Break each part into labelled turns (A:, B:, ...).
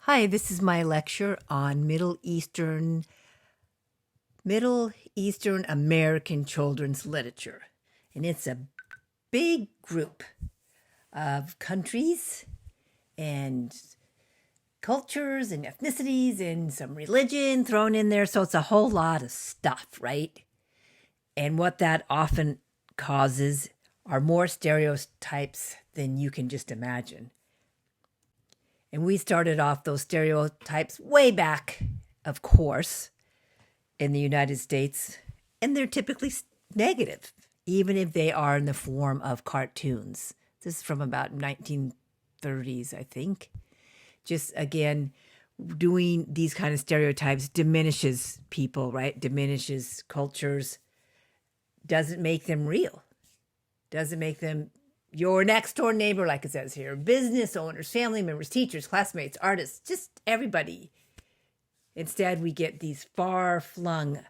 A: Hi, this is my lecture on Middle Eastern American children's literature. And it's a big group of countries and cultures and ethnicities and some religion thrown in there. So it's a whole lot of stuff, right? And what that often causes are more stereotypes than you can just imagine. And we started off those stereotypes way back, of course, in the United States. And they're typically negative, even if they are in the form of cartoons. This is from about 1930s, I think. Just again, doing these kind of stereotypes diminishes people, right? Diminishes cultures, doesn't make them real, doesn't make them your next door neighbor, like it says here, business owners, family members, teachers, classmates, artists, just everybody. Instead, we get these far flung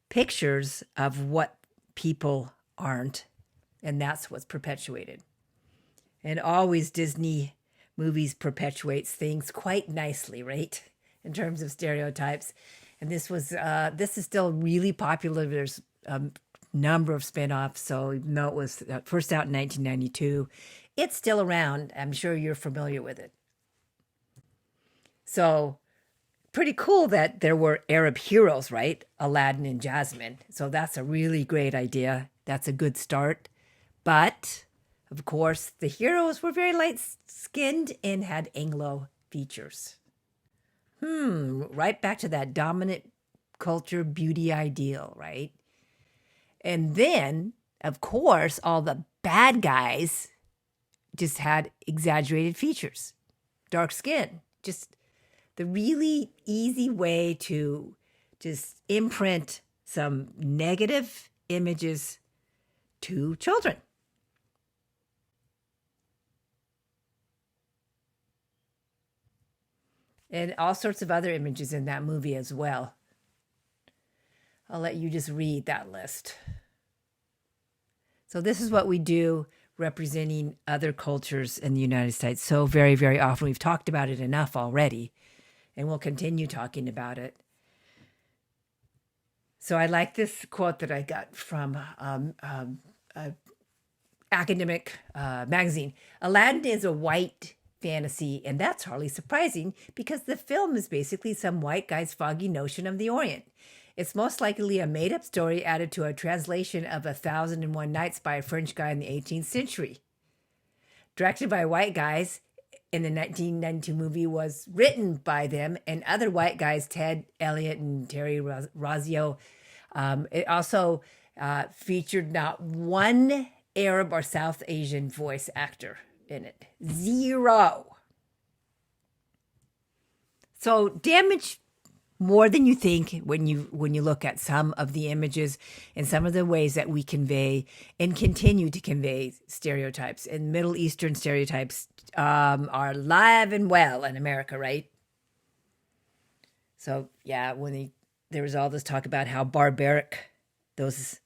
A: pictures of what people aren't, and that's what's perpetuated. And always Disney movies perpetuates things quite nicely, right? In terms of stereotypes. And this is still really popular. There's number of spin-offs. So even though it was first out in 1992, it's still around. I'm sure you're familiar with it. So pretty cool that there were Arab heroes, right? Aladdin and Jasmine. So that's a really great idea. That's a good start. But of course, the heroes were very light-skinned and had Anglo features. Right back to that dominant culture beauty ideal, right? And then, of course, all the bad guys just had exaggerated features, dark skin, just the really easy way to just imprint some negative images to children. And all sorts of other images in that movie as well. I'll let you just read that list. So this is what we do representing other cultures in the United States so very, very often. We've talked about it enough already, and we'll continue talking about it. So I like this quote that I got from academic magazine. Aladdin is a white fantasy, and that's hardly surprising because the film is basically some white guy's foggy notion of the Orient. It's most likely a made-up story added to a translation of 1001 Nights by a French guy in the 18th century. Directed by white guys in the 1992 movie, was written by them and other white guys, Ted Elliott and Terry Rossio. It also featured not one Arab or South Asian voice actor in it. Zero. So damage more than you think when you look at some of the images and some of the ways that we convey and continue to convey stereotypes. And Middle Eastern stereotypes are alive and well in America, right? So yeah, there was all this talk about how barbaric those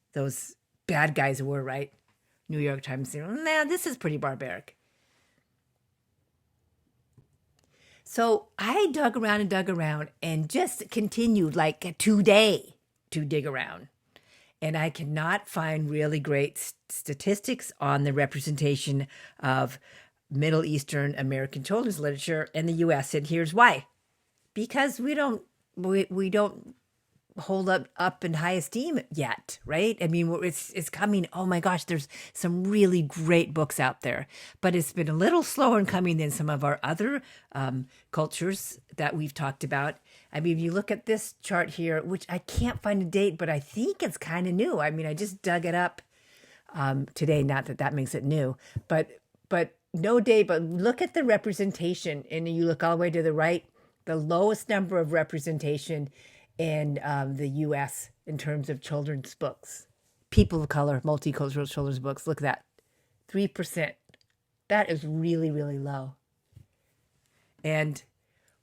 A: bad guys were, right? New York Times saying, "Nah, this is pretty barbaric." So I dug around and just continued like today to dig around. And I cannot find really great statistics on the representation of Middle Eastern American children's literature in the US. And here's why. Because we don't hold up in high esteem yet, right? I mean, it's coming. Oh my gosh, there's some really great books out there, but it's been a little slower in coming than some of our other cultures that we've talked about. I mean, if you look at this chart here, which I can't find a date, but I think it's kind of new. I mean, I just dug it up today. Not that makes it new, but no date. But look at the representation, and you look all the way to the right. The lowest number of representation in the U.S. in terms of children's books. People of color, multicultural children's books. Look at that, 3%. That is really, really low. And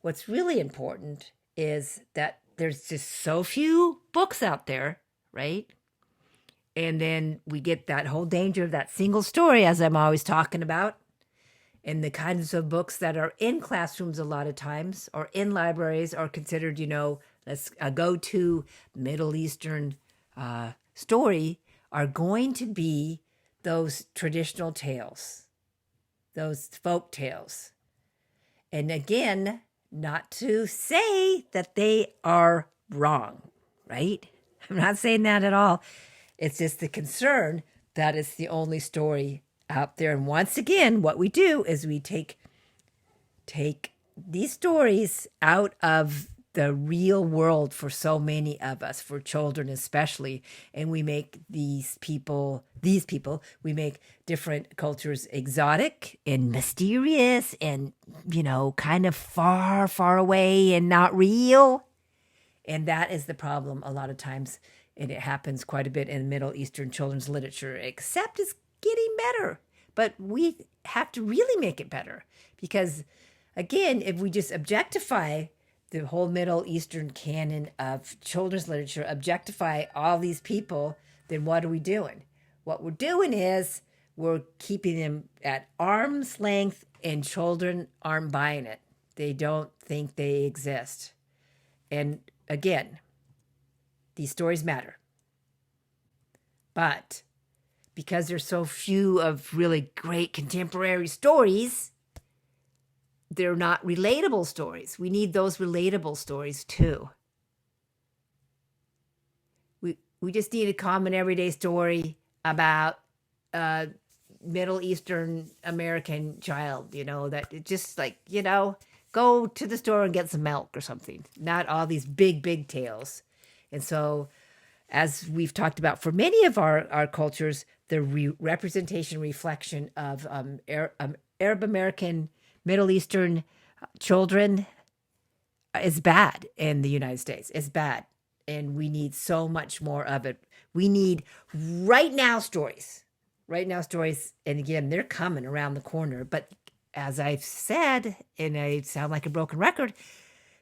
A: what's really important is that there's just so few books out there, right? And then we get that whole danger of that single story, as I'm always talking about. And the kinds of books that are in classrooms a lot of times or in libraries are considered, let's a go-to Middle Eastern story are going to be those traditional tales, those folk tales. And again, not to say that they are wrong, right? I'm not saying that at all. It's just the concern that it's the only story out there. And once again, what we do is we take these stories out of the real world for so many of us, for children especially, and we make these people, we make different cultures exotic and mysterious and, kind of far, far away and not real. And that is the problem a lot of times, and it happens quite a bit in Middle Eastern children's literature, except it's getting better. But we have to really make it better because, again, if we just objectify the whole Middle Eastern canon of children's literature, objectify all these people, then what are we doing? What we're doing is we're keeping them at arm's length and children aren't buying it. They don't think they exist. And again, these stories matter. But because there's so few of really great contemporary stories, they're not relatable stories. We need those relatable stories too. We just need a common everyday story about a Middle Eastern American child, that it just go to the store and get some milk or something. Not all these big, big tales. And so, as we've talked about for many of our cultures, the representation, reflection of Arab American, Middle Eastern children is bad in the United States. It's bad. And we need so much more of it. We need right now stories. Right now stories. And again, they're coming around the corner. But as I've said, and I sound like a broken record,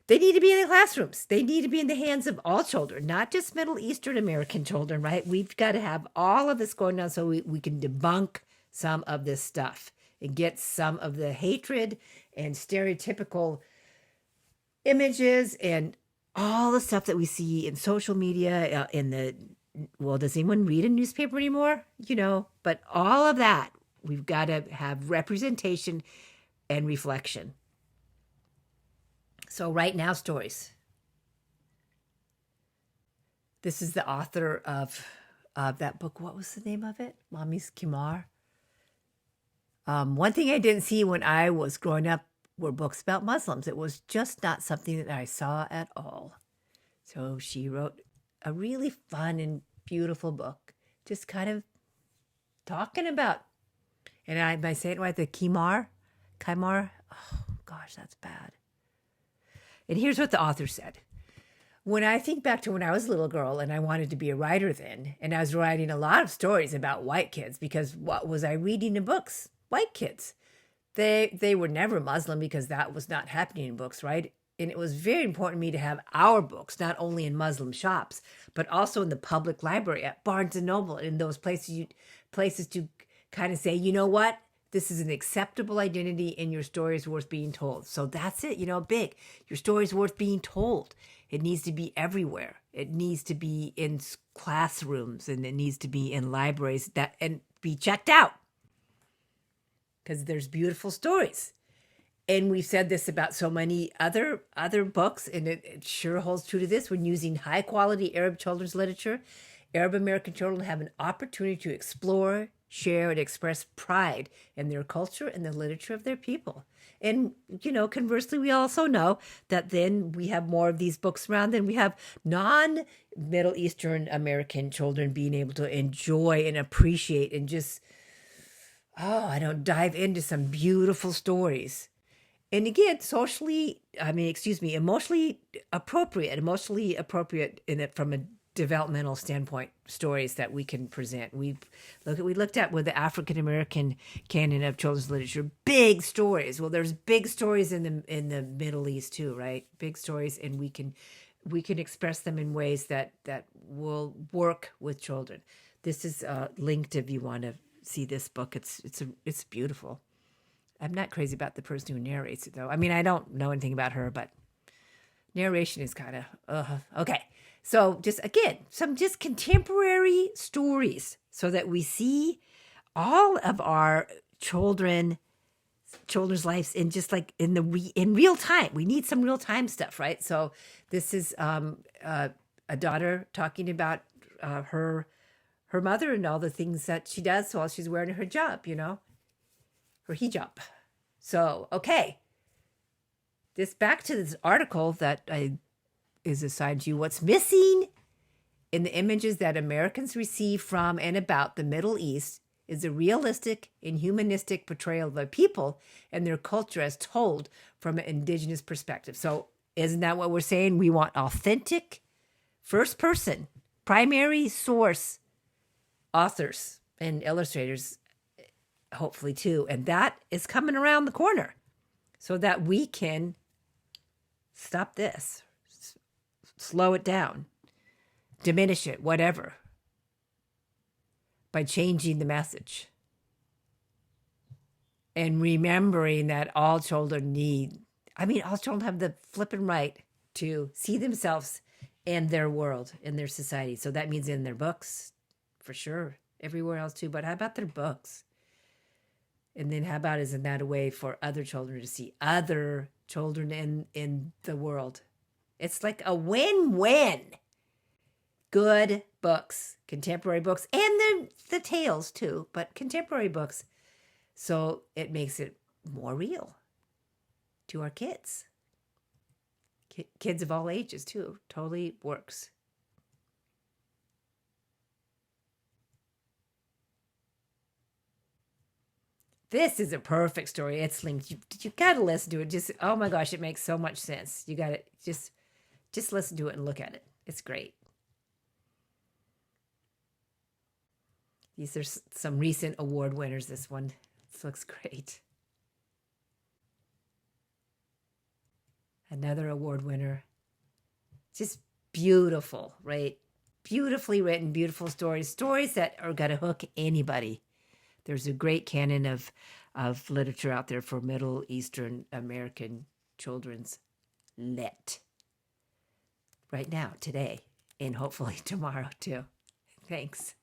A: they need to be in the classrooms. They need to be in the hands of all children, not just Middle Eastern American children, right? We've got to have all of this going on so we can debunk some of this stuff and get some of the hatred and stereotypical images and all the stuff that we see in social media, does anyone read a newspaper anymore? But all of that, we've got to have representation and reflection. So right now, stories. This is the author of that book. What was the name of it? Mommy's Kimar. One thing I didn't see when I was growing up were books about Muslims. It was just not something that I saw at all. So she wrote a really fun and beautiful book, just kind of talking about, and am I saying it right? The Kimar? Oh, gosh, that's bad. And here's what the author said. When I think back to when I was a little girl and I wanted to be a writer then, and I was writing a lot of stories about white kids because what was I reading in books? White kids. They were never Muslim because that was not happening in books, right? And it was very important to me to have our books, not only in Muslim shops, but also in the public library at Barnes & Noble, in those places to kind of say, you know what? This is an acceptable identity and your story is worth being told. So that's it, big. Your story is worth being told. It needs to be everywhere. It needs to be in classrooms and it needs to be in libraries and be checked out. Because there's beautiful stories. And we've said this about so many other books, and it sure holds true to this. When using high quality Arab children's literature, Arab American children have an opportunity to explore, share, and express pride in their culture and the literature of their people. And, conversely, we also know that then we have more of these books around than we have non-Middle Eastern American children being able to enjoy and appreciate and just, dive into some beautiful stories. And again, emotionally appropriate in it from a developmental standpoint, stories that we can present. We looked at with the African American canon of children's literature, big stories. Well, there's big stories in the Middle East too, right? Big stories, and we can express them in ways that will work with children. This is linked if you want to see this book. It's beautiful. I'm not crazy about the person who narrates it, though. I mean, I don't know anything about her, but narration is kind of, okay. So just, again, some just contemporary stories so that we see all of our children's lives in just like in real time. We need some real time stuff, right? So this is a daughter talking about her mother and all the things that she does while she's wearing her hijab, her hijab. So, okay. Back to this article that is assigned to you. What's missing in the images that Americans receive from and about the Middle East is a realistic and humanistic portrayal of the people and their culture as told from an indigenous perspective. So isn't that what we're saying? We want authentic, first person, primary source authors and illustrators, hopefully too. And that is coming around the corner so that we can stop this, slow it down, diminish it, whatever, by changing the message and remembering that all children all children have the flipping right to see themselves in their world, in their society. So that means in their books, for sure, everywhere else too. But how about their books? And then how about, isn't that a way for other children to see other children in the world? It's like a win-win. Good books, contemporary books, and the tales too, but contemporary books. So it makes it more real to our kids. Kids of all ages too. Totally works. This is a perfect story. It's linked. You got to listen to it. Just, oh my gosh, it makes so much sense. You got to just listen to it and look at it. It's great. These are some recent award winners. This one looks great. Another award winner. Just beautiful, right? Beautifully written, beautiful stories. Stories that are going to hook anybody. There's a great canon of literature out there for Middle Eastern American children's lit. Right now, today, and hopefully tomorrow too. Thanks.